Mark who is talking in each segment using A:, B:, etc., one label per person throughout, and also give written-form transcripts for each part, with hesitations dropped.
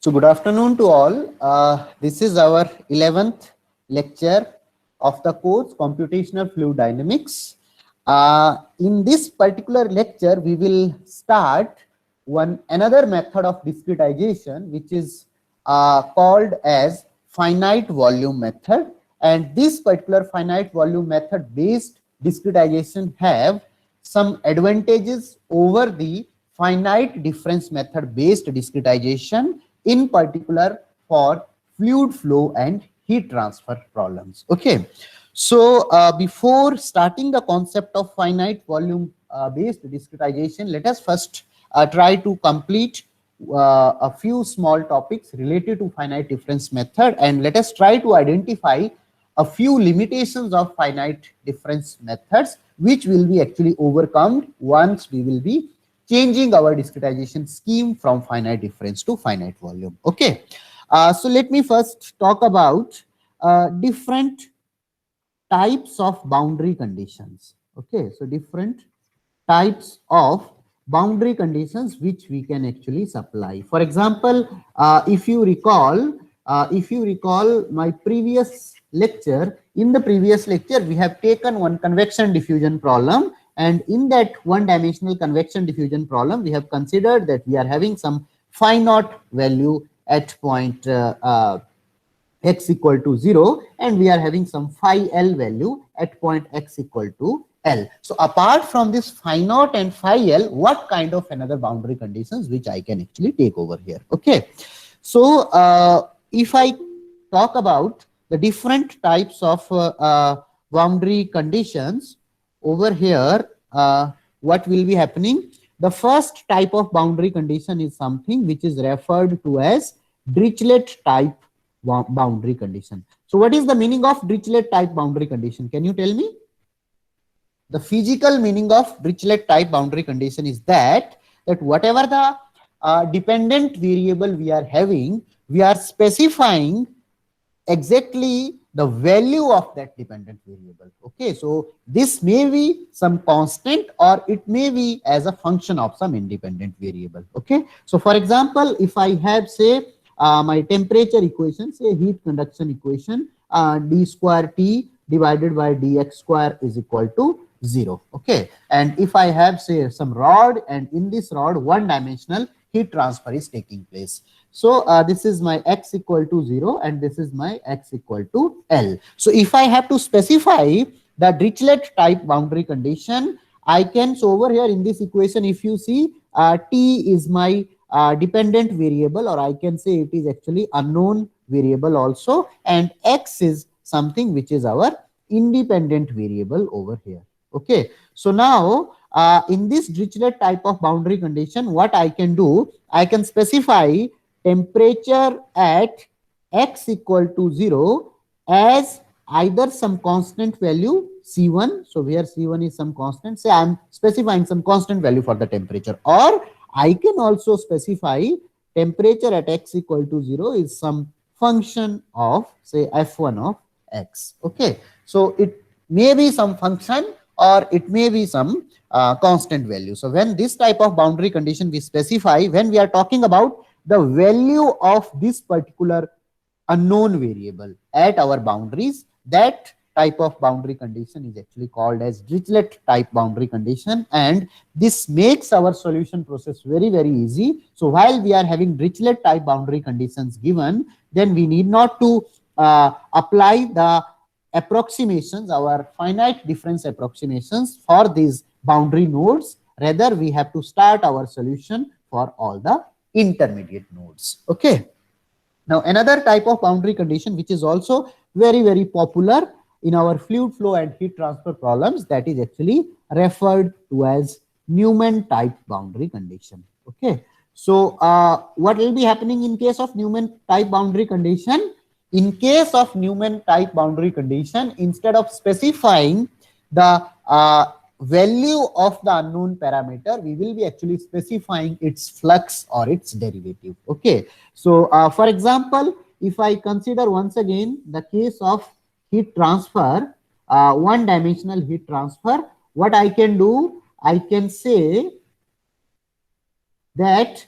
A: So good afternoon to all. This is our 11th lecture of the course Computational Fluid Dynamics. In this particular lecture, we will start another method of discretization, which is called as finite volume method. And this particular finite volume method based discretization have some advantages over the finite difference method based discretization, in particular for fluid flow and heat transfer problems. Okay, so before starting the concept of finite volume based discretization, let us first try to complete a few small topics related to finite difference method, and let us try to identify a few limitations of finite difference methods which will be actually overcome once we will be changing our discretization scheme from finite difference to finite volume. Okay, so let me first talk about different types of boundary conditions. Okay, so different types of boundary conditions which we can actually supply. For example, if you recall my previous lecture, in the previous lecture we have taken one convection diffusion problem, and in that one dimensional convection diffusion problem we have considered that we are having some phi naught value at point x equal to 0, and we are having some phi L value at point x equal to L. So apart from this phi naught and phi L, what kind of another boundary conditions which I can actually take over here? Okay, so if I talk about the different types of boundary conditions over here, what will be happening? The first type of boundary condition is something which is referred to as Dirichlet type boundary condition. So what is the meaning of Dirichlet type boundary condition? Can you tell me? The physical meaning of Dirichlet type boundary condition is that whatever the dependent variable we are having, we are specifying exactly the value of that dependent variable. Okay, so this may be some constant or it may be as a function of some independent variable. Okay, so for example, if I have say my temperature equation, say heat conduction equation, d square T divided by dx square is equal to 0. Okay, and if I have say some rod, and in this rod one dimensional heat transfer is taking place. So this is my x equal to 0 and this is my x equal to L. So if I have to specify the Dirichlet type boundary condition, I can, so over here in this equation, if you see T is my dependent variable, or I can say it is actually unknown variable also, and x is something which is our independent variable over here. Okay, so now in this Dirichlet type of boundary condition, what I can do, I can specify temperature at x equal to 0 as either some constant value C1, so where C1 is some constant, say I'm specifying some constant value for the temperature, or I can also specify temperature at x equal to 0 is some function of say f1 of x. Okay, so it may be some function or it may be some constant value. So when this type of boundary condition we specify, when we are talking about the value of this particular unknown variable at our boundaries, that type of boundary condition is actually called as Dirichlet type boundary condition, and this makes our solution process very easy. So while we are having Dirichlet type boundary conditions given, then we need not to apply the approximations, our finite difference approximations for these boundary nodes. Rather, we have to start our solution for all the intermediate nodes. Okay, now another type of boundary condition which is also very popular in our fluid flow and heat transfer problems, that is actually referred to as Newman type boundary condition. Okay, so what will be happening in case of Newman type boundary condition? In case of Newman type boundary condition, instead of specifying the value of the unknown parameter, we will be actually specifying its flux or its derivative. Okay, so for example, if I consider once again the case of heat transfer, one dimensional heat transfer, what I can do, I can say that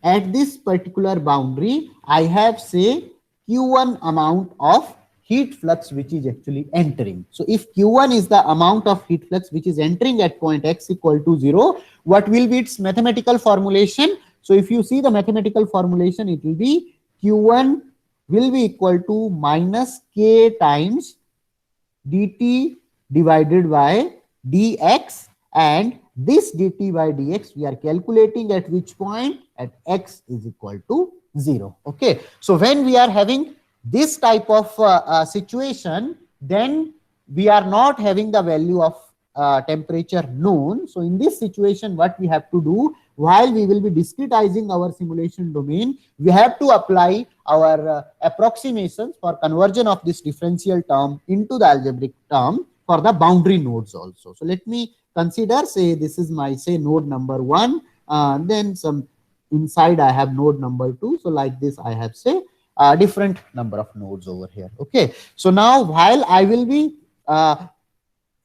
A: at this particular boundary, I have say Q1 amount of heat flux which is actually entering. So if Q1 is the amount of heat flux which is entering at point X equal to 0, what will be its mathematical formulation? So if you see the mathematical formulation, it will be Q1 will be equal to minus K times dt divided by dx, and this dt by dx we are calculating at which point? At x is equal to 0. Okay, so when we are having this type of situation, then we are not having the value of temperature known. So in this situation, what we have to do, while we will be discretizing our simulation domain, we have to apply our approximations for conversion of this differential term into the algebraic term for the boundary nodes also. So let me consider, say this is my say node number 1, then some inside I have node number 2. So like this I have say different number of nodes over here. Okay, so now while I will be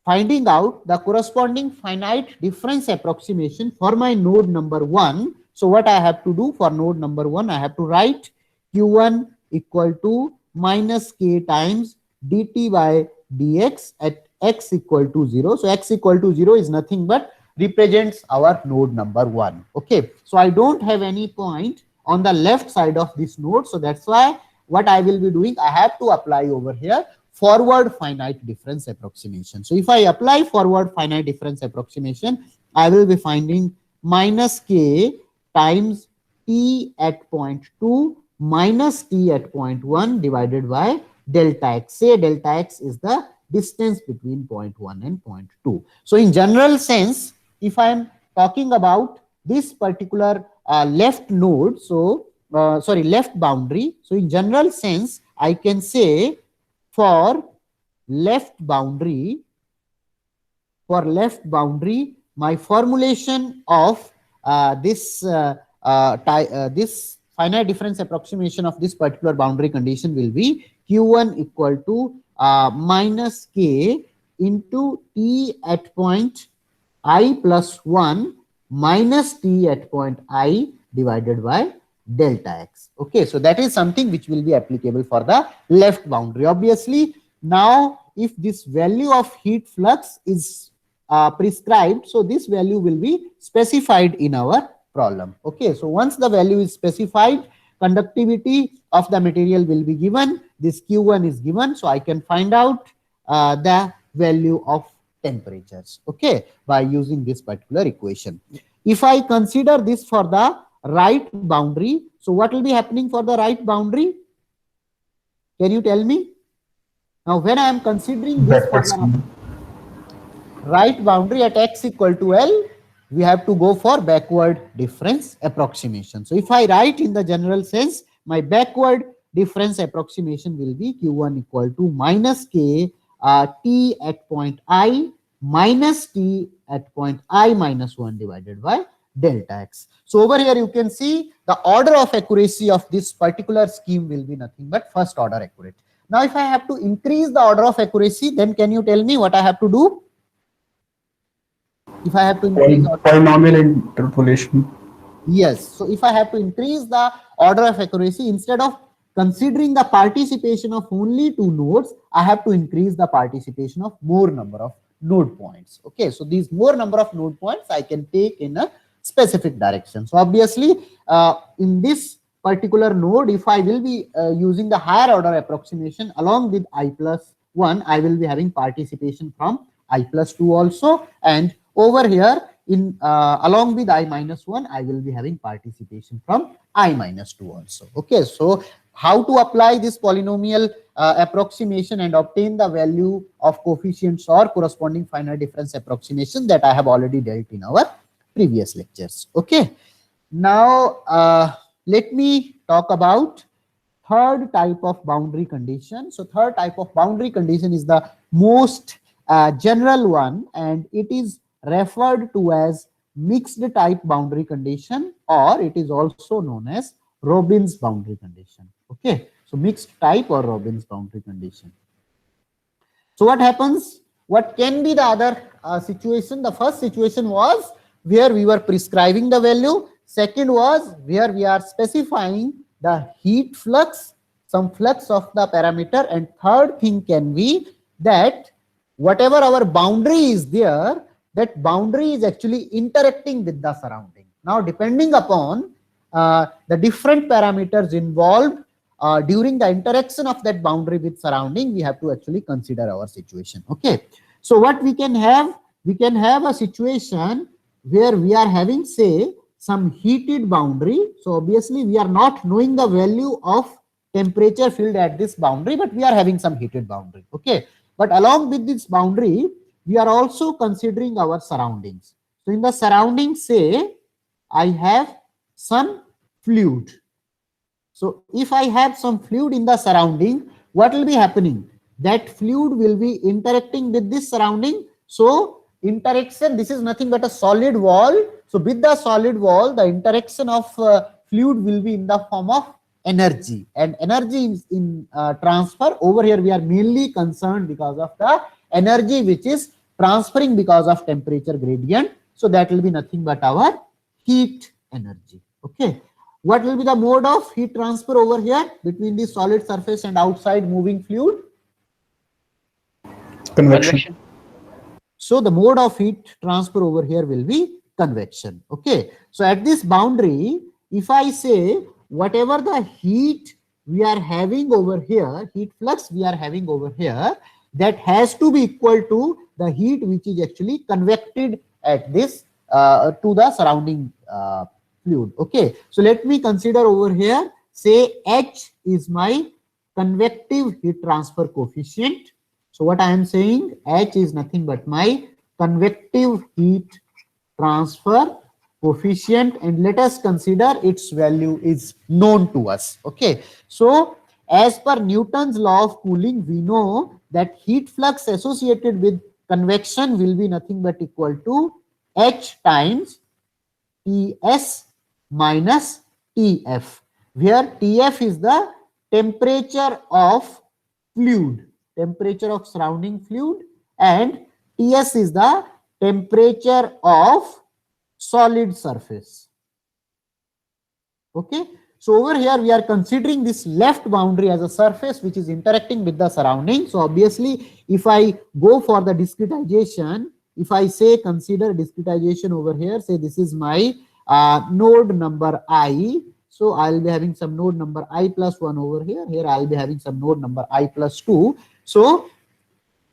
A: finding out the corresponding finite difference approximation for my node number 1. So what I have to do for node number 1, I have to write Q1 equal to minus K times dt by dx at x equal to 0. So x equal to 0 is nothing but represents our node number 1. Okay, so I don't have any point on the left side of this node. So that's why what I will be doing, I have to apply over here forward finite difference approximation. So if I apply forward finite difference approximation, I will be finding minus K times t at point 2 minus t at point 1 divided by delta x. Say delta x is the distance between point 1 and point 2. So in general sense, if I am talking about this particular left node, so left boundary, so in general sense, I can say for left boundary, my formulation of this finite difference approximation of this particular boundary condition will be Q1 equal to minus K into t at point I plus 1 minus t at point I divided by delta x. Okay, so that is something which will be applicable for the left boundary. Obviously, now if this value of heat flux is prescribed, so this value will be specified in our problem. Okay, so once the value is specified, conductivity of the material will be given, this Q1 is given, so I can find out the value of temperatures, okay, by using this particular equation. If I consider this for the right boundary, so what will be happening for the right boundary? Can you tell me? Now when I am considering this for the right boundary at x equal to L, we have to go for backward difference approximation. So if I write in the general sense, my backward difference approximation will be Q1 equal to minus K t at point I minus t at point I minus 1 divided by delta x. So over here you can see the order of accuracy of this particular scheme will be nothing but first order accurate. Now if I have to increase the order of accuracy, then can you tell me what I have to do? If I have to increase
B: polynomial interpolation.
A: Yes, so if I have to increase the order of accuracy, instead of considering the participation of only 2 nodes, I have to increase the participation of more number of node points. Okay, so these more number of node points I can take in a specific direction. So obviously in this particular node, if I will be using the higher order approximation along with I plus 1, I will be having participation from I plus 2 also, and over here in along with I minus 1, I will be having participation from I minus 2 also. Okay, so how to apply this polynomial approximation and obtain the value of coefficients or corresponding finite difference approximation, that I have already dealt in our previous lectures. Okay, now let me talk about third type of boundary condition. So third type of boundary condition is the most general one, and it is referred to as mixed type boundary condition, or it is also known as Robin's boundary condition. Okay, so mixed type or Robin's boundary condition. So what happens? What can be the other situation? The first situation was where we were prescribing the value. Second was where we are specifying the heat flux, some flux of the parameter. And third thing can be that whatever our boundary is there, that boundary is actually interacting with the surrounding. Now, depending upon the different parameters involved during the interaction of that boundary with surrounding, we have to actually consider our situation. Okay. So what we can have a situation where we are having, say, some heated boundary. So obviously we are not knowing the value of temperature field at this boundary, but we are having some heated boundary. Okay. But along with this boundary, we are also considering our surroundings. So in the surroundings, say, I have some fluid. So if I have some fluid in the surrounding, what will be happening? That fluid will be interacting with this surrounding. So interaction, this is nothing but a solid wall. So with the solid wall, the interaction of fluid will be in the form of energy. And energy in transfer, over here we are mainly concerned because of the energy which is transferring because of temperature gradient. So that will be nothing but our heat energy. Okay. What will be the mode of heat transfer over here between the solid surface and outside moving fluid?
B: Convection.
A: So the mode of heat transfer over here will be convection. Okay. So at this boundary, if I say whatever the heat we are having over here, heat flux we are having over here, that has to be equal to the heat which is actually convected at this to the surrounding fluid. Okay. So let me consider over here, say H is my convective heat transfer coefficient. So what I am saying, H is nothing but my convective heat transfer coefficient, and let us consider its value is known to us. Okay. So as per Newton's law of cooling, we know that heat flux associated with convection will be nothing but equal to H times Ts minus Tf, where Tf is the temperature of fluid, temperature of surrounding fluid, and Ts is the temperature of solid surface. Okay. So over here we are considering this left boundary as a surface which is interacting with the surrounding. So obviously if I go for the discretization, if I say consider discretization over here, say this is my node number I. So I'll be having some node number I plus 1 over here. Here I'll be having some node number I plus 2. So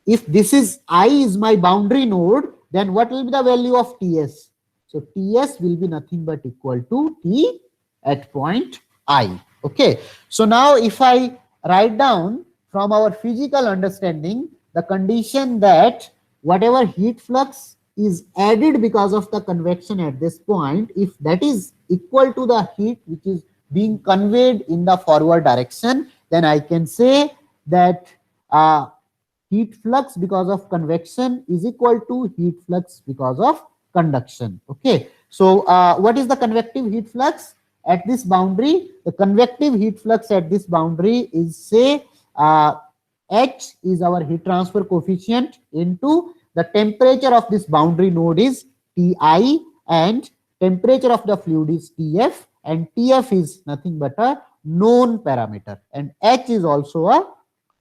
A: if this is I is my boundary node, then what will be the value of Ts? So Ts will be nothing but equal to T at point I. Okay. So now if I write down from our physical understanding the condition that whatever heat flux is added because of the convection at this point, if that is equal to the heat which is being conveyed in the forward direction, then I can say that heat flux because of convection is equal to heat flux because of conduction. Okay. So what is the convective heat flux at this boundary? The convective heat flux at this boundary is, say, H is our heat transfer coefficient into the temperature of this boundary node is Ti, and temperature of the fluid is Tf, and Tf is nothing but a known parameter, and H is also a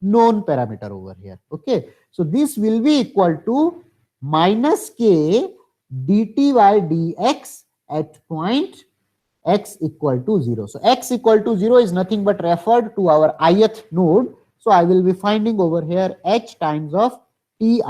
A: known parameter over here. Okay. So this will be equal to minus K dt by dx at point x equal to 0. So x equal to 0 is nothing but referred to our ith node. So I will be finding over here H times of Ti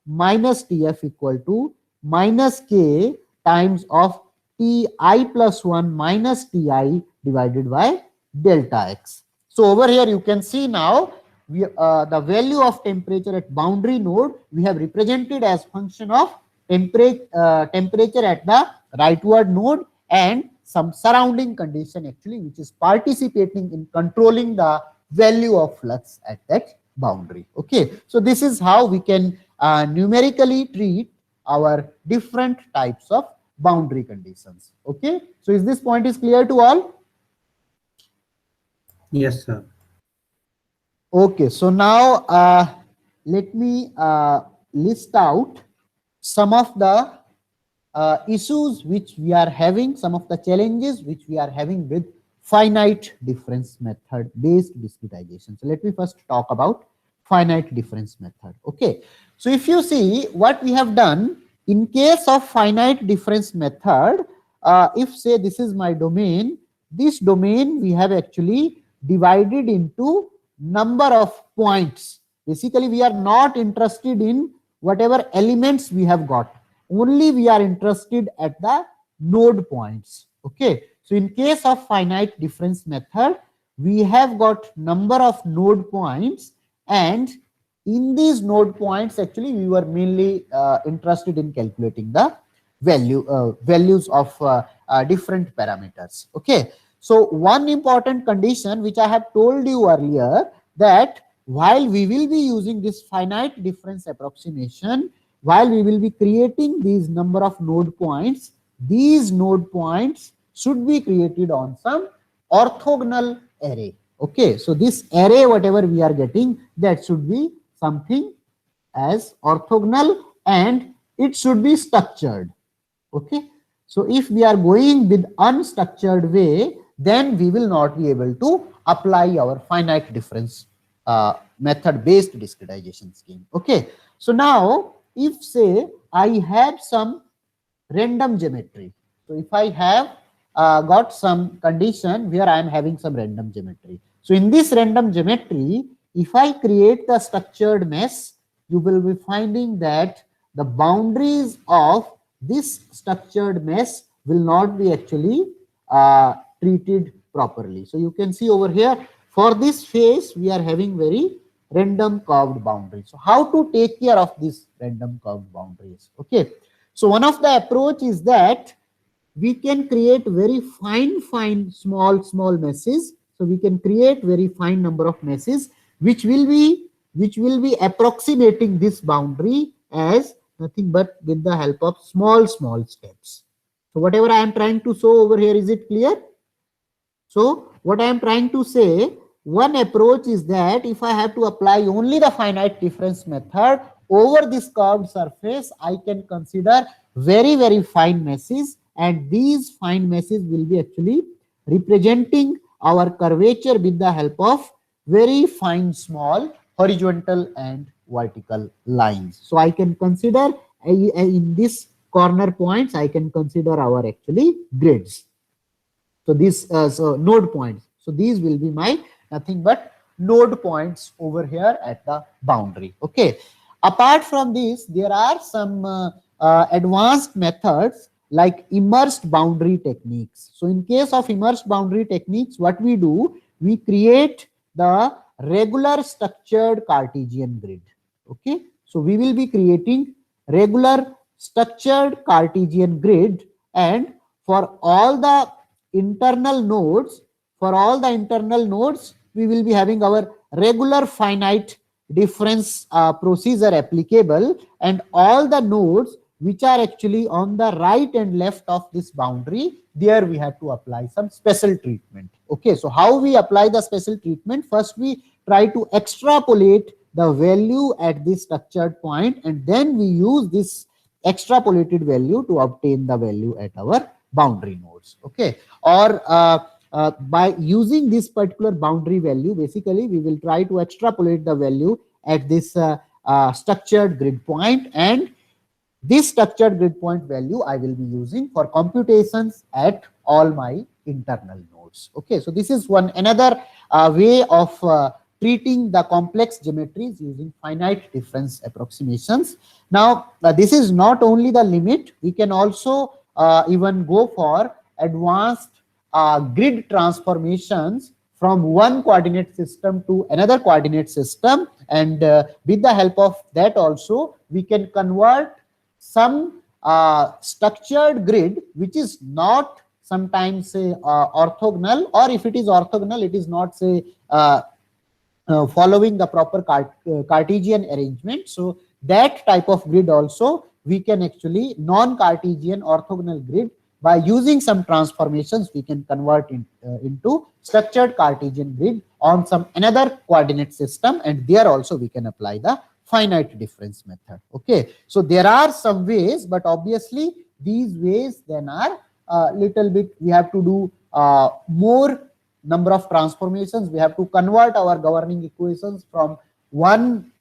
A: minus Tf equal to minus K times of Ti plus 1 minus Ti divided by delta x. So over here you can see now we, the value of temperature at boundary node we have represented as function of temperature at the rightward node and some surrounding condition actually which is participating in controlling the value of flux at that boundary. Okay. So this is how we can numerically treat our different types of boundary conditions. Okay. So is this point is clear to all?
C: Yes, sir.
A: Okay. So now let me list out some of the issues which we are having, some of the challenges which we are having with finite difference method based discretization. So let me first talk about finite difference method. Okay, so if you see what we have done in case of finite difference method, if say this is my domain, this domain we have actually divided into number of points. Basically, we are not interested in whatever elements we have got, only we are interested at the node points. Okay, so in case of finite difference method, we have got number of node points, and in these node points actually we were mainly interested in calculating the values of different parameters. Okay, so one important condition which I have told you earlier, that while we will be using this finite difference approximation, while we will be creating these number of node points, these node points should be created on some orthogonal array. Okay, so this array whatever we are getting, that should be something as orthogonal, and it should be structured. Okay, so if we are going with unstructured way, then we will not be able to apply our finite difference method based discretization scheme. Okay, so now if say I have some random geometry, so if I have got some condition where I am having some random geometry, so in this random geometry, if I create the structured mesh, you will be finding that the boundaries of this structured mesh will not be actually treated properly. So you can see over here, for this face we are having very random curved boundaries. So how to take care of these random curved boundaries? Okay, so one of the approach is that we can create very fine small meshes. So we can create very fine number of meshes which will be approximating this boundary as nothing but with the help of small steps. So whatever I am trying to show over here, is it clear? So what I am trying to say, one approach is that if I have to apply only the finite difference method over this curved surface, I can consider very fine meshes, and these fine meshes will be actually representing our curvature with the help of very fine small horizontal and vertical lines. So I can consider in this corner points, I can consider our actually grids. So this so node points. So these will be my nothing but node points over here at the boundary. Okay. Apart from this, there are some advanced methods like immersed boundary techniques. So in case of immersed boundary techniques, what we do, we create the regular structured Cartesian grid. Okay, so we will be creating regular structured Cartesian grid, and for all the internal nodes, we will be having our regular finite difference procedure applicable, and all the nodes which are actually on the right and left of this boundary, there we have to apply some special treatment. Okay, so how we apply the special treatment? First we try to extrapolate the value at this structured point, and then we use this extrapolated value to obtain the value at our boundary nodes. Okay, or by using this particular boundary value, basically we will try to extrapolate the value at this structured grid point, and this structured grid point value I will be using for computations at all my internal nodes. Okay, so this is another way of treating the complex geometries using finite difference approximations. Now, this is not only the limit, we can also even go for advanced grid transformations from one coordinate system to another coordinate system, and with the help of that also we can convert some structured grid which is not sometimes say orthogonal, or if it is orthogonal, it is not say following the proper Cartesian arrangement. So that type of grid also we can actually non-Cartesian orthogonal grid, by using some transformations we can convert into structured Cartesian grid on some another coordinate system, and there also we can apply the finite difference method. Okay, so there are some ways, but obviously these ways then are little bit, we have to do more number of transformations. We have to convert our governing equations from one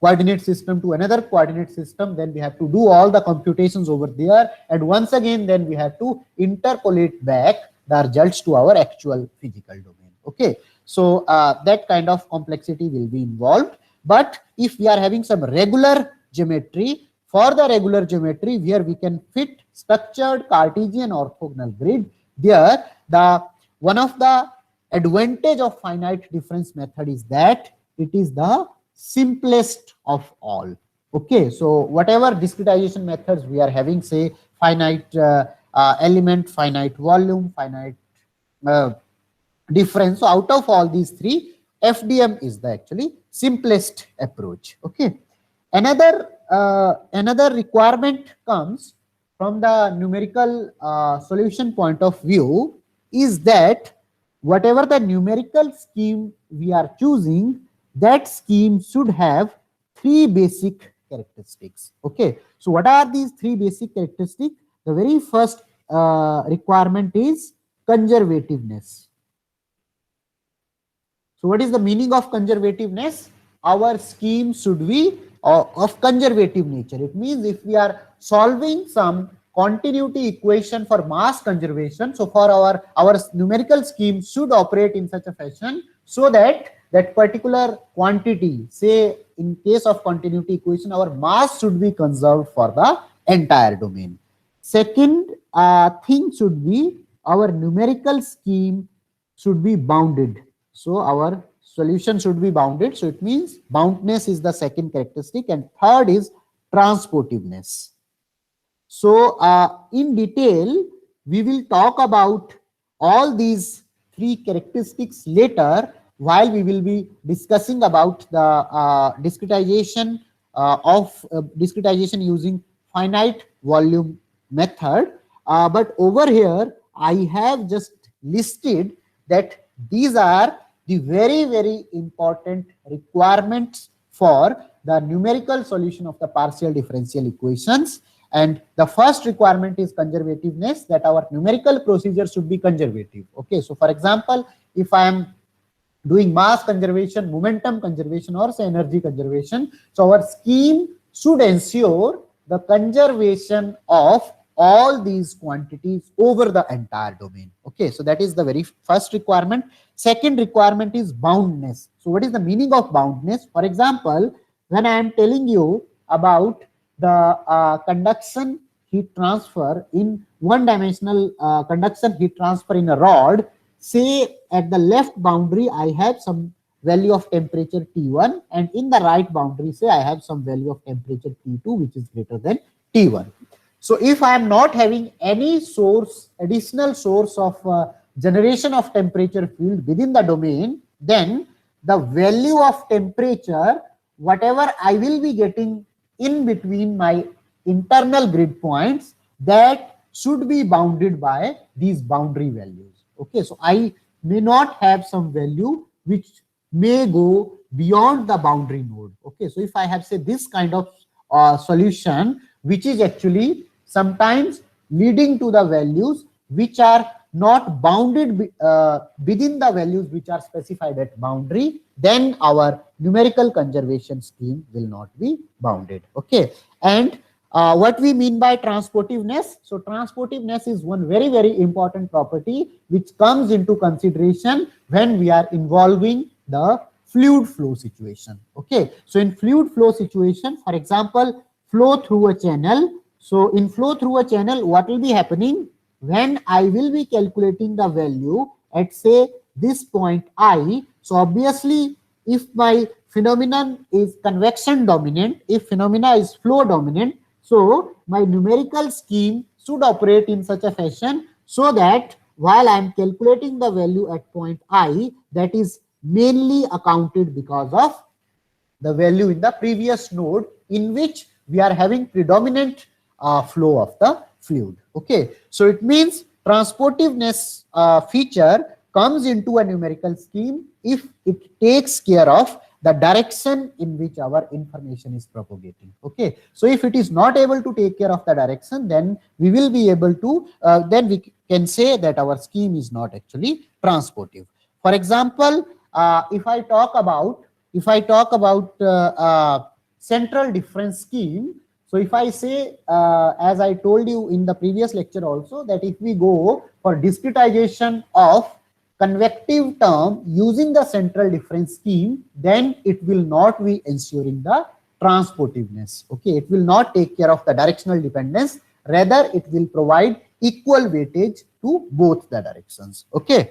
A: coordinate system to another coordinate system. Then we have to do all the computations over there, and once again then we have to interpolate back the results to our actual physical domain. Okay, so that kind of complexity will be involved. But if we are having some regular geometry, for the regular geometry where we can fit structured Cartesian orthogonal grid, there the one of the advantage of finite difference method is that it is the simplest of all. Okay, so whatever discretization methods we are having, say finite element, finite volume, finite difference, so out of all these three, FDM is the actually simplest approach. Okay, another requirement comes from the numerical solution point of view, is that whatever the numerical scheme we are choosing, that scheme should have three basic characteristics. Okay, so what are these three basic characteristics? The very first requirement is conservativeness. So what is the meaning of conservativeness? Our scheme should be of conservative nature. It means if we are solving some continuity equation for mass conservation, so for our numerical scheme should operate in such a fashion so that that particular quantity, say in case of continuity equation, our mass should be conserved for the entire domain. Second thing should be our numerical scheme should be bounded. So our solution should be bounded. So it means boundedness is the second characteristic, and third is transportiveness. So in detail, we will talk about all these three characteristics later, while we will be discussing about the discretization discretization using finite volume method. But over here, I have just listed that these are the very important requirements for the numerical solution of the partial differential equations. And the first requirement is conservativeness, that our numerical procedure should be conservative. Okay, so for example, if I am doing mass conservation, momentum conservation, or say energy conservation, so our scheme should ensure the conservation of all these quantities over the entire domain. Okay, so that is the very first requirement. Second requirement is boundedness. So what is the meaning of boundedness? For example, when I am telling you about the conduction heat transfer in one-dimensional conduction heat transfer in a rod, say at the left boundary I have some value of temperature T1, and in the right boundary say I have some value of temperature T2 which is greater than T1. So if I am not having any source, additional source of generation of temperature field within the domain, then the value of temperature, whatever I will be getting in between my internal grid points, that should be bounded by these boundary values. Okay, so I may not have some value which may go beyond the boundary node. Okay, so if I have, say, this kind of solution which is actually sometimes leading to the values which are not bounded within the values which are specified at boundary, then our numerical conservation scheme will not be bounded. Okay, and what we mean by transportiveness? So transportiveness is one very important property which comes into consideration when we are involving the fluid flow situation. Okay, so in fluid flow situation, for example, flow through a channel. So in flow through a channel, what will be happening when I will be calculating the value at, say, this point I? So obviously, if my phenomenon is convection dominant, if phenomena is flow dominant, so my numerical scheme should operate in such a fashion so that while I am calculating the value at point I, that is mainly accounted because of the value in the previous node in which we are having predominant flow of the fluid. Okay, so it means transportiveness feature comes into a numerical scheme if it takes care of the direction in which our information is propagating. Okay, so if it is not able to take care of the direction, then we will be able to then we can say that our scheme is not actually transportive. For example, if I talk about central difference scheme, so if I say, as I told you in the previous lecture also, that if we go for discretization of convective term using the central difference scheme, then it will not be ensuring the transportiveness. Okay, it will not take care of the directional dependence, rather it will provide equal weightage to both the directions. Okay,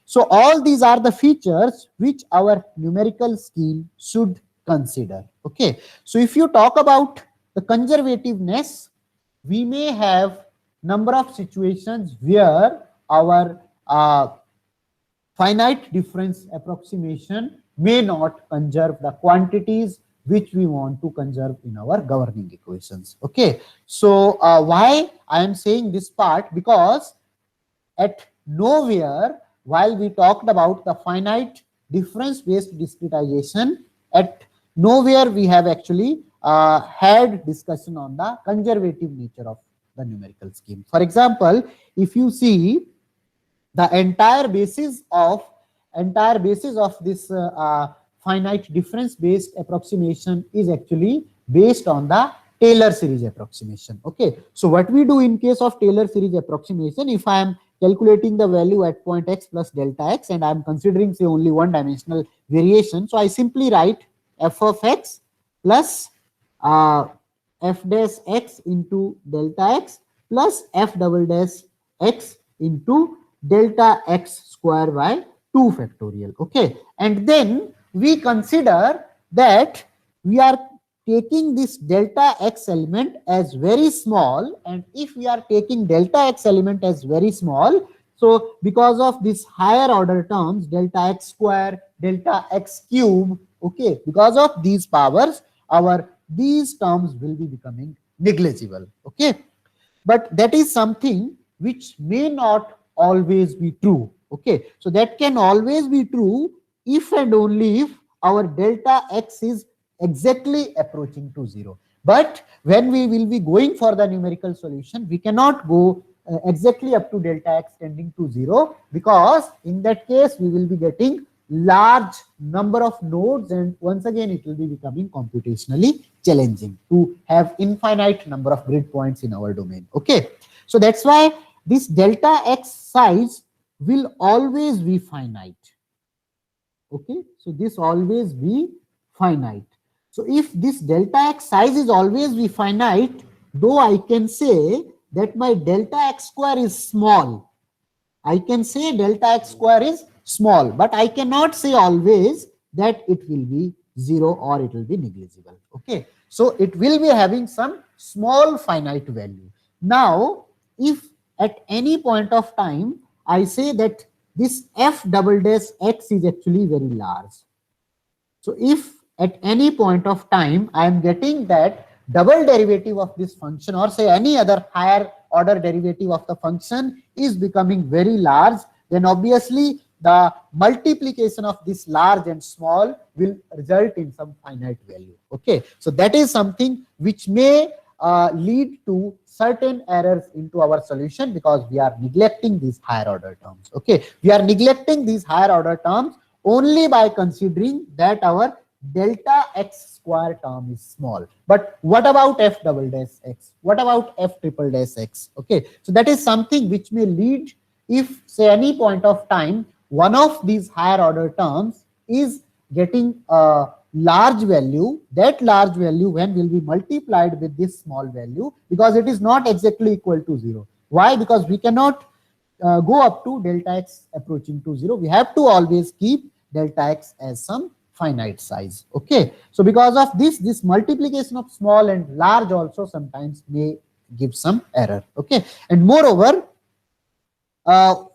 A: so all these are the features which our numerical scheme should consider. Okay, so if you talk about the conservativeness, we may have number of situations where our finite difference approximation may not conserve the quantities which we want to conserve in our governing equations. Okay, so why I am saying this part? Because at nowhere, while we talked about the finite difference based discretization, at nowhere we have actually had discussion on the conservative nature of the numerical scheme. For example, if you see, the entire basis of this finite difference based approximation is actually based on the Taylor series approximation. Okay, so what we do in case of Taylor series approximation, if I am calculating the value at point x plus delta x and I am considering say only one dimensional variation, so I simply write f of x plus f dash x into delta x plus f double dash x into delta x square by 2 factorial. Okay, and then we consider that we are taking this delta x element as very small, and if we are taking delta x element as very small, so because of this higher order terms, delta x square, delta x cube, okay, because of these powers, these terms will be becoming negligible. Okay, but that is something which may not always be true. Okay, so that can always be true if and only if our delta x is exactly approaching to 0. But when we will be going for the numerical solution, we cannot go exactly up to delta x tending to 0, because in that case we will be getting large number of nodes, and once again it will be becoming computationally challenging to have infinite number of grid points in our domain. Okay, so that's why this delta x size will always be finite. Okay, so this always be finite. So if this delta x size is always be finite, though I can say that my delta x square is small, I can say delta x square is small, but I cannot say always that it will be 0 or it will be negligible. Okay, so it will be having some small finite value. Now, if at any point of time I say that this f double dash x is actually very large, so if at any point of time I am getting that double derivative of this function, or say any other higher order derivative of the function is becoming very large, then obviously the multiplication of this large and small will result in some finite value. Okay, so that is something which may lead to certain errors into our solution, because we are neglecting these higher order terms. Okay, we are neglecting these higher order terms only by considering that our delta x square term is small. But what about f double dash x? What about f triple dash x? Okay, so that is something which may lead, if say any point of time one of these higher order terms is getting a large value, that large value when will be multiplied with this small value, because it is not exactly equal to 0. Why? Because we cannot go up to delta x approaching to 0. We have to always keep delta x as some finite size. Okay, so because of this multiplication of small and large also sometimes may give some error. Okay, and moreover,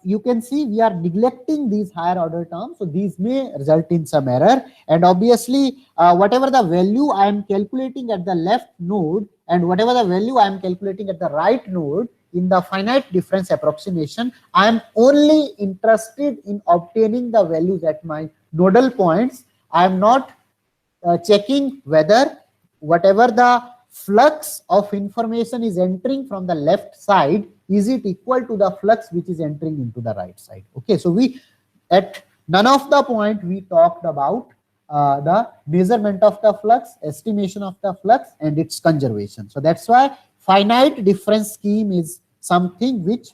A: you can see we are neglecting these higher order terms, so these may result in some error. And obviously whatever the value I am calculating at the left node and whatever the value I am calculating at the right node in the finite difference approximation, I am only interested in obtaining the values at my nodal points. I am not checking whether whatever the flux of information is entering from the left side, is it equal to the flux which is entering into the right side. Okay, so we at none of the point we talked about the measurement of the flux, estimation of the flux, and its conservation. So that's why finite difference scheme is something which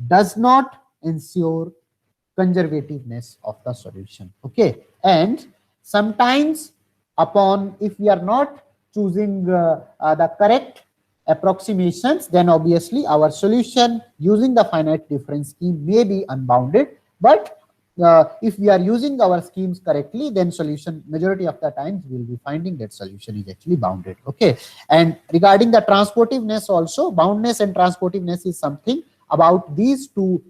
A: does not ensure conservativeness of the solution. Okay, and sometimes upon, if we are not choosing the correct approximations, then obviously our solution using the finite difference scheme may be unbounded. But if we are using our schemes correctly, then solution majority of the times we will be finding that solution is actually bounded. Okay, and regarding the transportiveness also, boundness and transportiveness is something about these two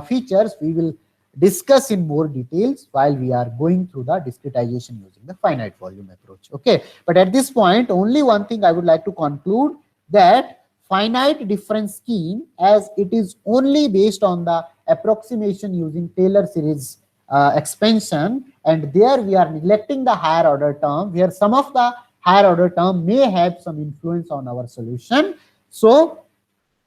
A: features we will discuss in more details while we are going through the discretization using the finite volume approach. Okay, but at this point only one thing I would like to conclude, that finite difference scheme, as it is only based on the approximation using Taylor series expansion, and there we are neglecting the higher order term, where some of the higher order term may have some influence on our solution. So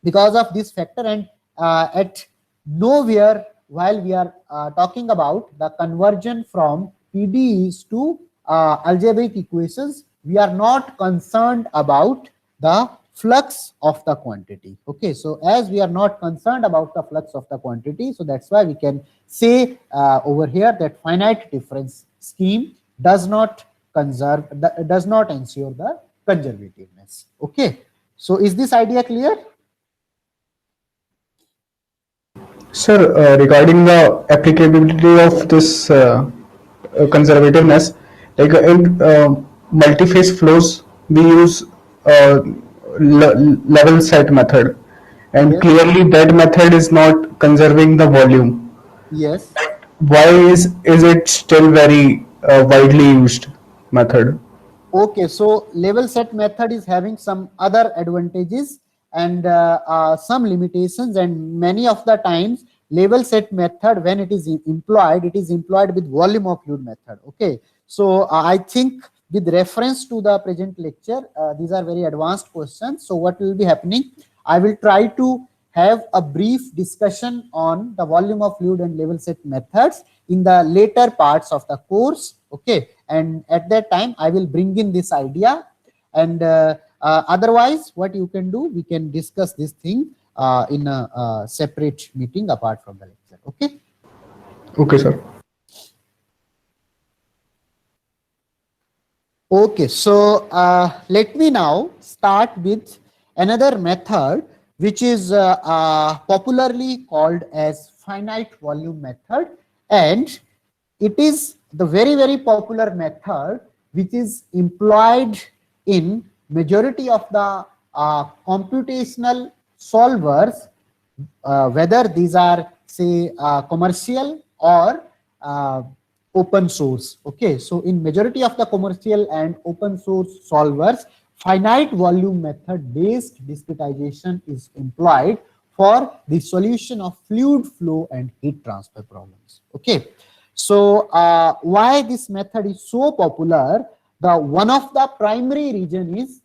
A: because of this factor, and at nowhere while we are talking about the conversion from PDEs to algebraic equations, we are not concerned about the flux of the quantity. Okay, so as we are not concerned about the flux of the quantity, so that's why we can say over here that finite difference scheme does not ensure the conservativeness. Okay, so is this idea clear?
B: Sir, regarding the applicability of this conservativeness, like in multi-phase flows, we use level set method, and
A: Yes.
B: clearly that method is not conserving the volume.
A: Yes.
B: Why is it still very widely used method?
A: Okay, so level set method is having some other advantages and some limitations, and many of the times level set method, when it is employed, it is employed with volume of fluid method. Okay, so I think with reference to the present lecture, these are very advanced questions. So what will be happening, I will try to have a brief discussion on the volume of fluid and level set methods in the later parts of the course. Okay, and at that time I will bring in this idea, and otherwise what you can do, we can discuss this thing in a separate meeting apart from the lecture. Okay.
B: Okay, sir.
A: Okay, so let me now start with another method which is popularly called as finite volume method, and it is the very popular method which is employed in majority of the computational solvers, whether these are say commercial or open source. Okay, so in majority of the commercial and open source solvers, finite volume method based discretization is employed for the solution of fluid flow and heat transfer problems. Okay, so why this method is so popular, the one of the primary reason is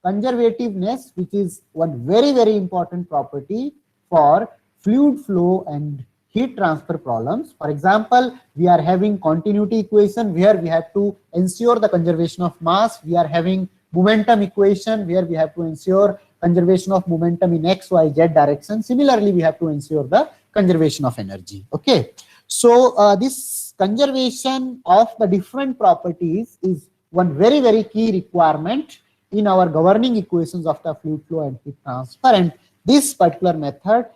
A: conservativeness, which is one very important property for fluid flow and heat transfer problems. For example, we are having continuity equation where we have to ensure the conservation of mass. We are having momentum equation where we have to ensure conservation of momentum in x, y, z direction. Similarly, we have to ensure the conservation of energy. Okay, so this conservation of the different properties is one very key requirement in our governing equations of the fluid flow and heat transfer, and this particular method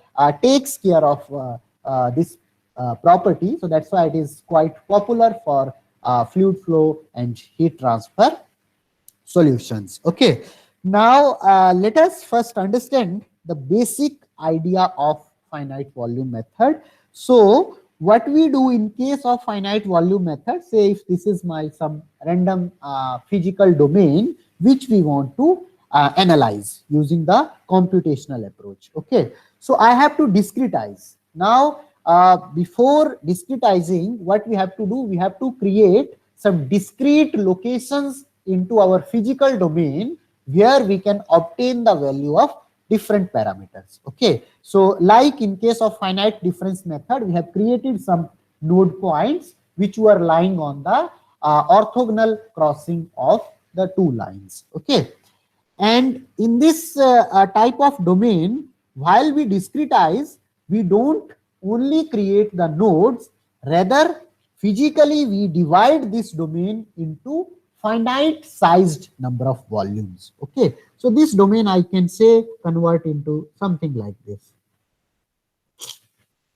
A: takes care of this property. So that's why it is quite popular for fluid flow and heat transfer solutions. Okay, now let us first understand the basic idea of finite volume method. So what we do in case of finite volume method, say if this is my some random physical domain which we want to analyze using the computational approach. Okay, so I have to discretize. Now before discretizing, what we have to do, we have to create some discrete locations into our physical domain where we can obtain the value of different parameters. Okay, so like in case of finite difference method, we have created some node points which were lying on the orthogonal crossing of the two lines. Okay, and in this type of domain, while we discretize, we don't only create the nodes, rather physically we divide this domain into finite sized number of volumes. Okay, so this domain I can say convert into something like this.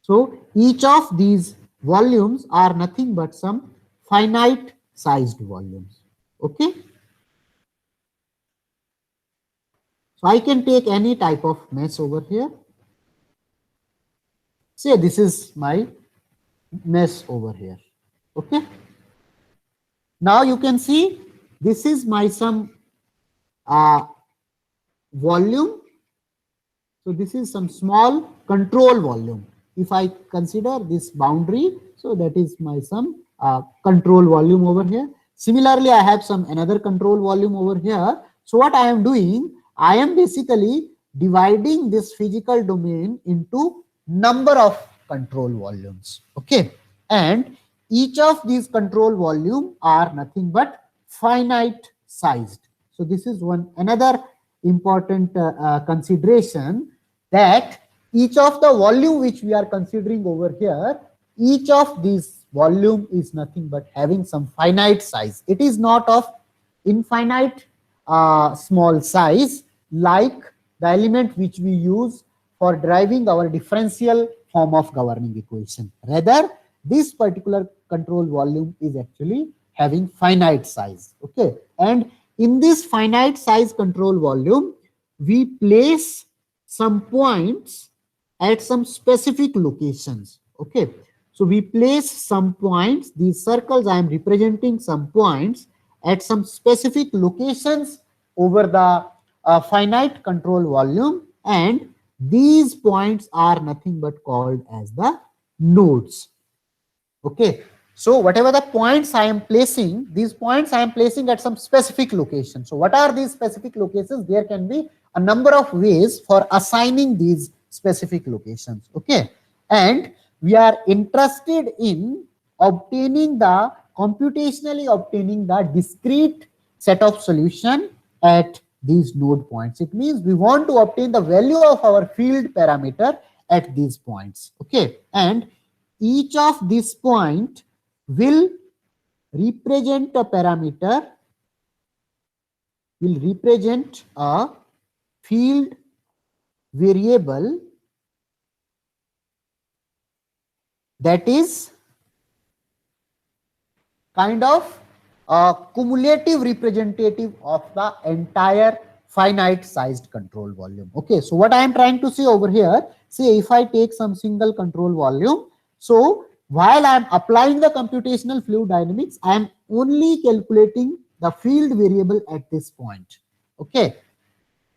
A: So each of these volumes are nothing but some finite sized volumes. Okay, so I can take any type of mesh over here. Say this is my mesh over here. Okay, now you can see this is my some volume. So this is some small control volume. If I consider this boundary, so that is my some control volume over here. Similarly, I have some another control volume over here. So what I am doing, I am basically dividing this physical domain into number of control volumes. Okay, and each of these control volume are nothing but finite sized. So this is one another important consideration, that each of the volume which we are considering over here, each of these volume is nothing but having some finite size. It is not of infinite small size like the element which we use for deriving our differential form of governing equation. Rather, this particular control volume is actually having finite size. Okay, and in this finite size control volume, we place some points at some specific locations. Okay, so we place some points, these circles I am representing some points at some specific locations over the finite control volume, and these points are nothing but called as the nodes. Okay, so whatever the points I am placing, these points I am placing at some specific location. So what are these specific locations? There can be a number of ways for assigning these specific locations. Okay, and we are interested in computationally obtaining the discrete set of solution at these node points. It means we want to obtain the value of our field parameter at these points. Okay, and each of this point will represent a parameter, will represent a field variable that is kind of a cumulative representative of the entire finite sized control volume. Okay, so what I am trying to say over here, say if I take some single control volume, so while I am applying the computational fluid dynamics, I am only calculating the field variable at this point. Okay,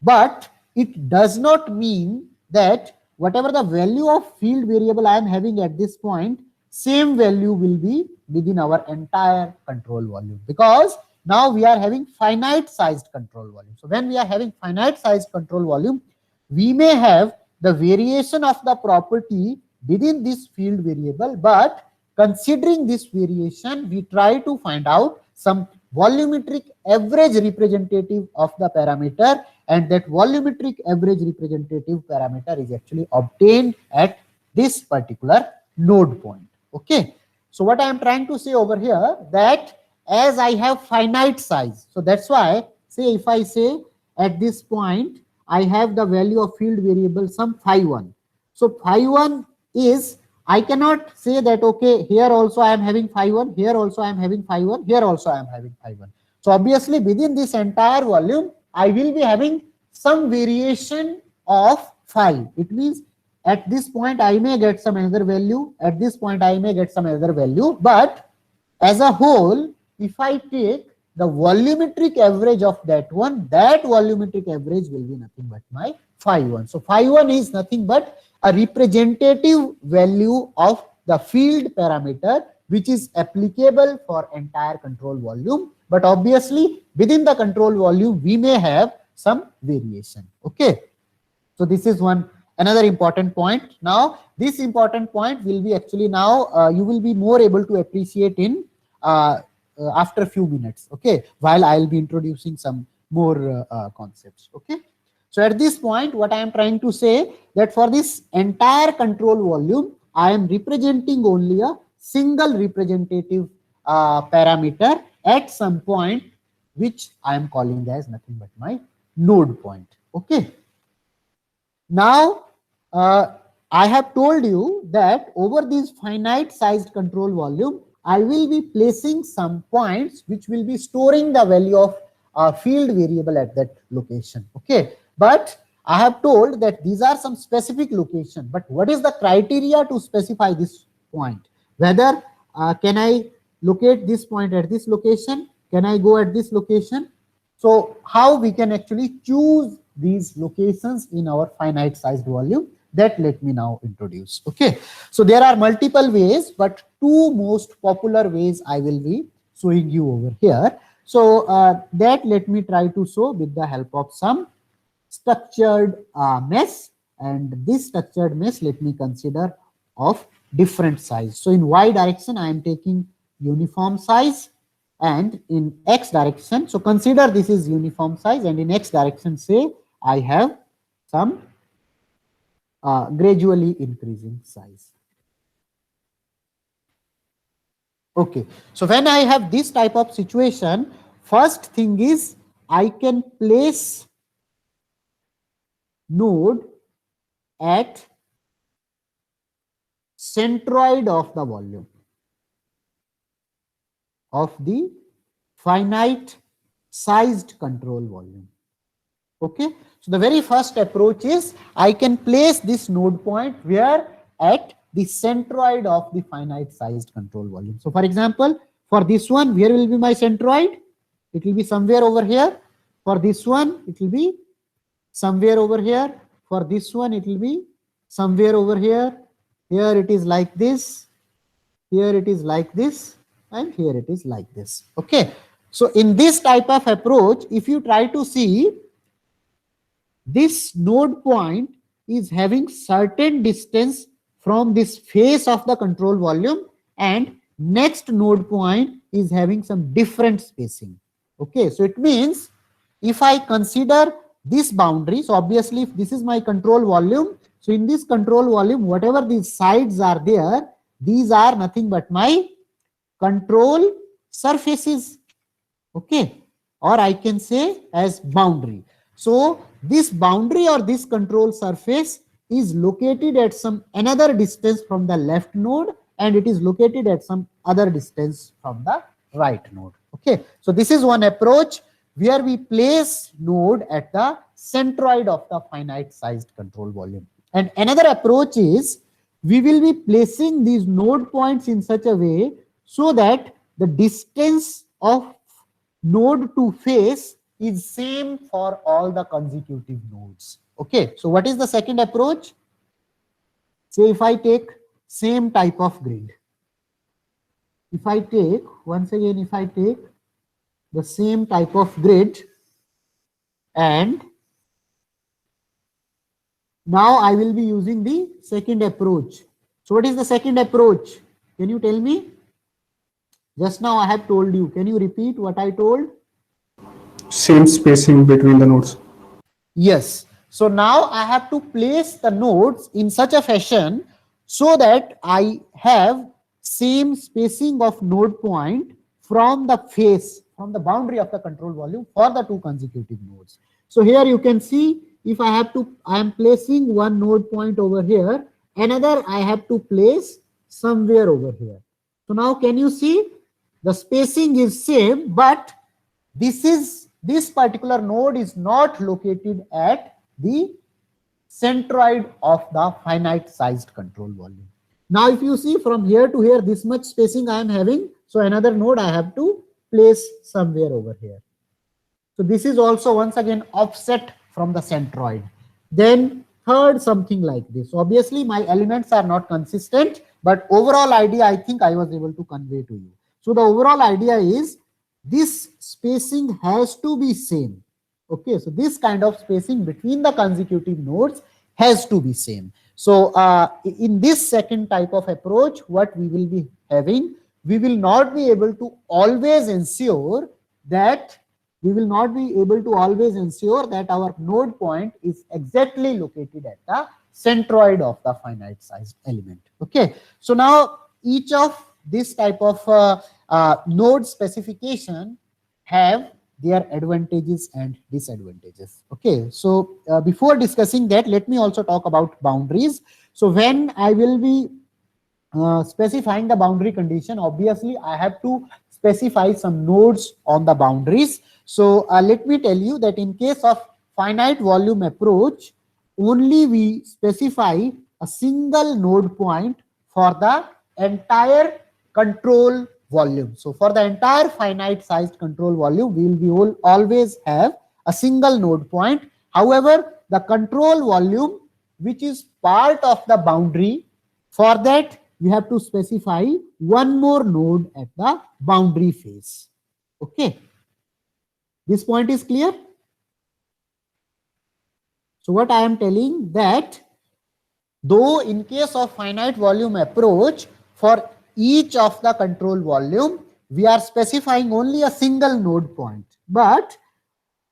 A: but it does not mean that whatever the value of field variable I am having at this point, same value will be within our entire control volume, because now we are having finite sized control volume. So when we are having finite sized control volume, we may have the variation of the property within this field variable, but considering this variation, we try to find out some volumetric average representative of the parameter, and that volumetric average representative parameter is actually obtained at this particular node point. Okay, so what I am trying to say over here, that as I have finite size, so that's why, say if I say at this point I have the value of field variable some phi1. So phi1 is, I cannot say that okay, here also I am having phi1, here also I am having phi1, here also I am having phi1. So obviously within this entire volume, I will be having some variation of phi. It means at this point I may get some another value, at this point I may get some other value, but as a whole, if I take the volumetric average of that one, that volumetric average will be nothing but my phi1. So phi1 is nothing but a representative value of the field parameter which is applicable for entire control volume. But obviously within the control volume, we may have some variation. Okay. So this is another important point. Now, this important point will be actually now you will be more able to appreciate in after a few minutes. Okay, while I'll be introducing some more concepts. Okay. So at this point, what I am trying to say that for this entire control volume, I am representing only a single representative parameter at some point, which I am calling as nothing but my node point. Okay. Now, I have told you that over this finite sized control volume, I will be placing some points which will be storing the value of field variable at that location. Okay, but I have told that these are some specific location, but what is the criteria to specify this point? Whether can I locate this point at this location? Can I go at this location? So how we can actually choose these locations in our finite sized volume, that let me now introduce. Okay, so there are multiple ways, but two most popular ways I will be showing you over here. So that let me try to show with the help of some structured mesh, and this structured mesh let me consider of different size. So in y direction I am taking uniform size, and in x direction, so consider this is uniform size, and in x direction say I have some gradually increasing size. Okay, so when I have this type of situation, first thing is I can place node at centroid of the volume of the finite sized control volume. Okay, so the very first approach is I can place this node point where at the centroid of the finite sized control volume. So for example, for this one, where will be my centroid? It will be somewhere over here. For this one, it will be somewhere over here. For this one, it will be somewhere over here. Here it is like this. Here it is like this. And here it is like this. Okay. So in this type of approach, if you try to see, this node point is having certain distance from this face of the control volume, and next node point is having some different spacing. Okay, so it means if I consider this boundary, so obviously if this is my control volume, so in this control volume, whatever these sides are there, these are nothing but my control surfaces. Okay, or I can say as boundary. So this boundary or this control surface is located at some another distance from the left node, and it is located at some other distance from the right node. Okay, so this is one approach where we place node at the centroid of the finite sized control volume. And another approach is we will be placing these node points in such a way so that the distance of node to face is same for all the consecutive nodes. Okay, so what is the second approach? Say if I take same type of grid, if I take once again, if I take the same type of grid, and now I will be using the second approach. So what is the second approach? Can you tell me? Just now I have told you. Can you repeat what I told?
B: Same spacing between the nodes.
A: Yes. So now I have to place the nodes in such a fashion so that I have same spacing of node point from the face, from the boundary of the control volume for the two consecutive nodes. So here you can see, if I am placing one node point over here, another I have to place somewhere over here. So now can you see the spacing is same, but this particular node is not located at the centroid of the finite sized control volume. Now if you see from here to here, this much spacing I am having, so another node I have to place somewhere over here. So this is also once again offset from the centroid. Then third something like this. Obviously my elements are not consistent, but overall idea I think I was able to convey to you. So the overall idea is this spacing has to be same. Okay, so this kind of spacing between the consecutive nodes has to be same. So in this second type of approach, what we will be having, we will not be able to always ensure that our node point is exactly located at the centroid of the finite sized element. Okay, so now each of this type of node specification have their advantages and disadvantages. Okay, so before discussing that, let me also talk about boundaries. So when I will be specifying the boundary condition, obviously I have to specify some nodes on the boundaries. So let me tell you that in case of finite volume approach, only we specify a single node point for the entire control volume. So for the entire finite sized control volume, we will always have a single node point. However, the control volume which is part of the boundary, for that we have to specify one more node at the boundary face. Okay, this point is clear. So what I am telling that, though in case of finite volume approach, for each of the control volume we are specifying only a single node point, but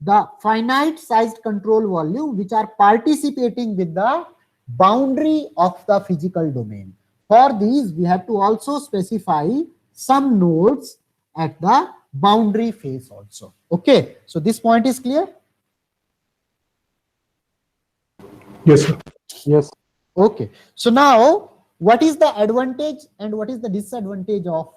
A: the finite sized control volume which are participating with the boundary of the physical domain, for these we have to also specify some nodes at the boundary face also. Okay, so this point is clear.
B: Yes, sir.
C: Yes.
A: Okay, so now what is the advantage and what is the disadvantage of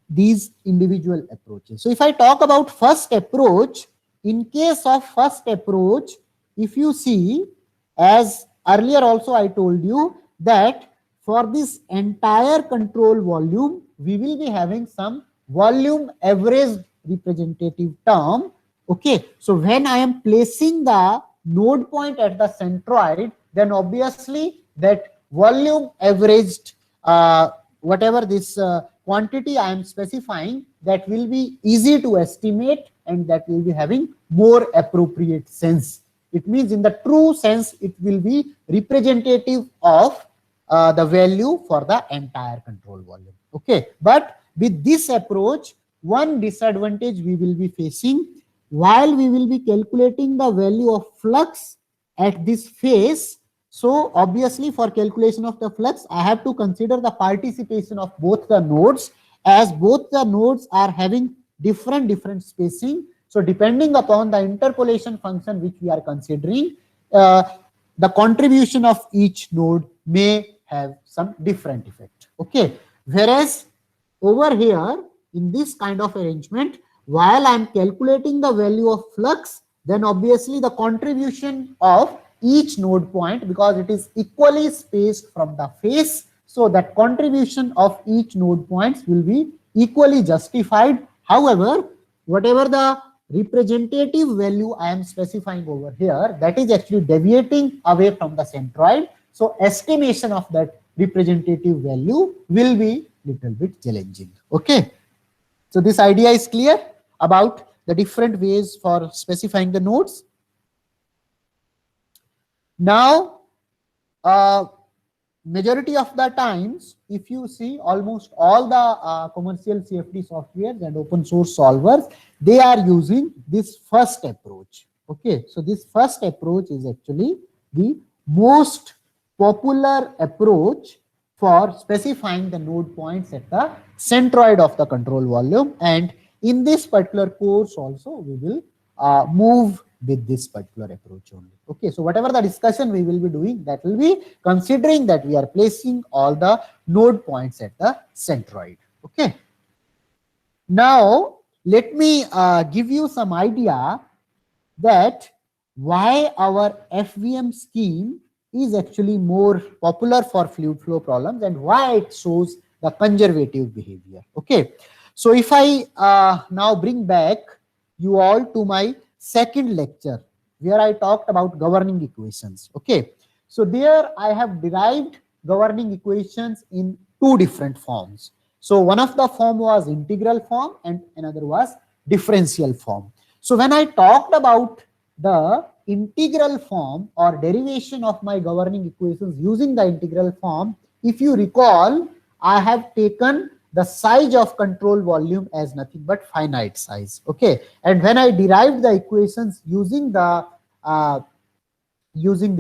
A: these individual approaches? So if I talk about first approach, in case of first approach, if you see, as earlier also I told you that for this entire control volume, we will be having some volume average representative term. Okay, so when I am placing the node point at the centroid, then obviously that volume averaged whatever this quantity I am specifying, that will be easy to estimate and that will be having more appropriate sense. It means in the true sense it will be representative of the value for the entire control volume. Okay, but with this approach, one disadvantage we will be facing, while we will be calculating the value of flux at this phase. So obviously for calculation of the flux, I have to consider the participation of both the nodes, as both the nodes are having different spacing. So depending upon the interpolation function which we are considering, the contribution of each node may have some different effect. Okay, whereas over here in this kind of arrangement, while I am calculating the value of flux, then obviously the contribution of each node point, because it is equally spaced from the face, so that contribution of each node points will be equally justified. However, whatever the representative value I am specifying over here, that is actually deviating away from the centroid. So estimation of that representative value will be little bit challenging. Okay, so this idea is clear about the different ways for specifying the nodes. Now, majority of the times, if you see, almost all the commercial CFD softwares and open source solvers, they are using this first approach. Okay, so this first approach is actually the most popular approach for specifying the node points at the centroid of the control volume, and in this particular course also we will move with this particular approach only. Okay, so whatever the discussion we will be doing, that will be considering that we are placing all the node points at the centroid. Okay, now let me give you some idea that why our FVM scheme is actually more popular for fluid flow problems and why it shows the conservative behavior. Okay, so if I now bring back you all to my second lecture, where I talked about governing equations. Okay, so there I have derived governing equations in two different forms. So one of the form was integral form and another was differential form. So when I talked about the integral form or derivation of my governing equations using the integral form, if you recall, I have taken the size of control volume as nothing but finite size. Okay, and when I derived the equations using the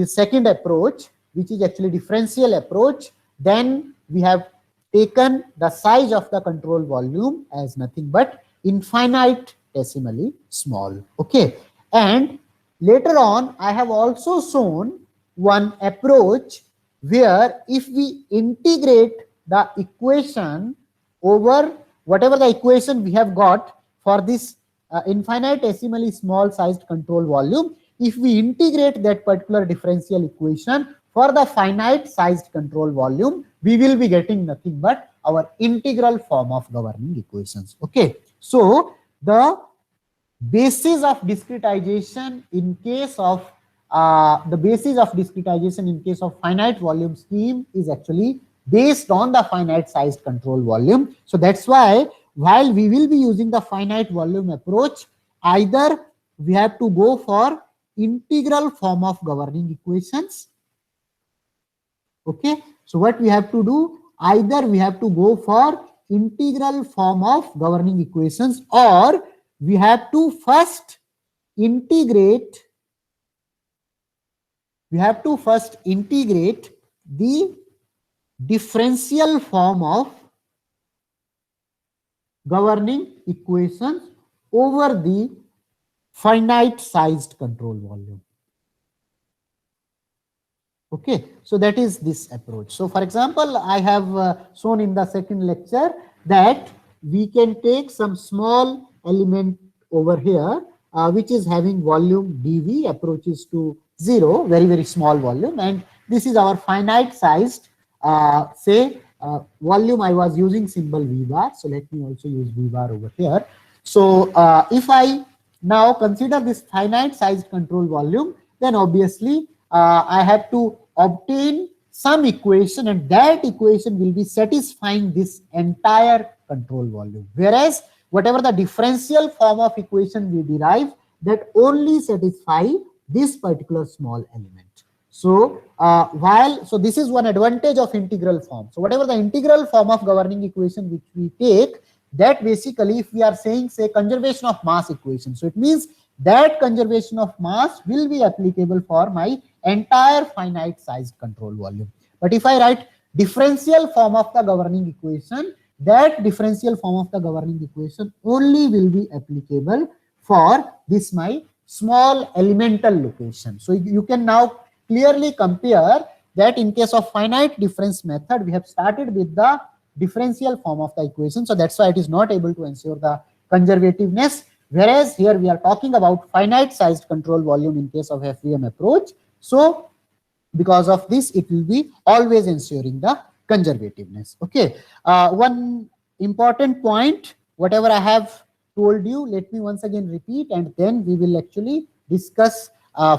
A: second approach, which is actually differential approach, then we have taken the size of the control volume as nothing but infinitesimally small. Okay, and later on I have also shown one approach where if we integrate the equation over whatever the equation we have got for this infinitesimally small sized control volume, if we integrate that particular differential equation for the finite sized control volume, we will be getting nothing but our integral form of governing equations. Okay, so the basis of discretization in case of finite volume scheme is actually based on the finite sized control volume. So that's why while we will be using the finite volume approach, either we have to go for integral form of governing equations. Okay, so what we have to do, either we have to go for integral form of governing equations, or we have to first integrate the differential form of governing equations over the finite sized control volume. Okay, so that is this approach. So for example, I have shown in the second lecture that we can take some small element over here, which is having volume dV approaches to 0, very small volume, and this is our finite sized volume. I was using symbol V bar, so let me also use V bar over here. So if I now consider this finite sized control volume, then obviously I have to obtain some equation, and that equation will be satisfying this entire control volume. Whereas whatever the differential form of equation we derive, that only satisfy this particular small element. So so this is one advantage of integral form. So whatever the integral form of governing equation which we take, that basically if we are saying say conservation of mass equation, so it means that conservation of mass will be applicable for my entire finite sized control volume. But if I write differential form of the governing equation, that differential form of the governing equation only will be applicable for this my small elemental location. So you can now clearly compare that in case of finite difference method, we have started with the differential form of the equation. So that's why it is not able to ensure the conservativeness. Whereas here we are talking about finite sized control volume in case of FVM approach. So because of this, it will be always ensuring the conservativeness. Okay, one important point, whatever I have told you, let me once again repeat, and then we will actually discuss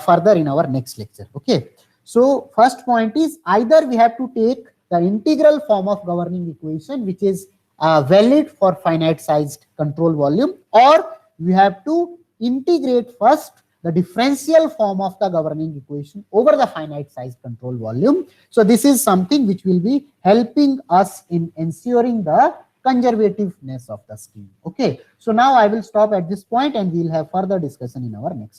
A: further in our next lecture. Okay, so first point is either we have to take the integral form of governing equation which is valid for finite sized control volume, or we have to integrate first the differential form of the governing equation over the finite sized control volume. So this is something which will be helping us in ensuring the conservativeness of the scheme. Okay, so now I will stop at this point and we will have further discussion in our next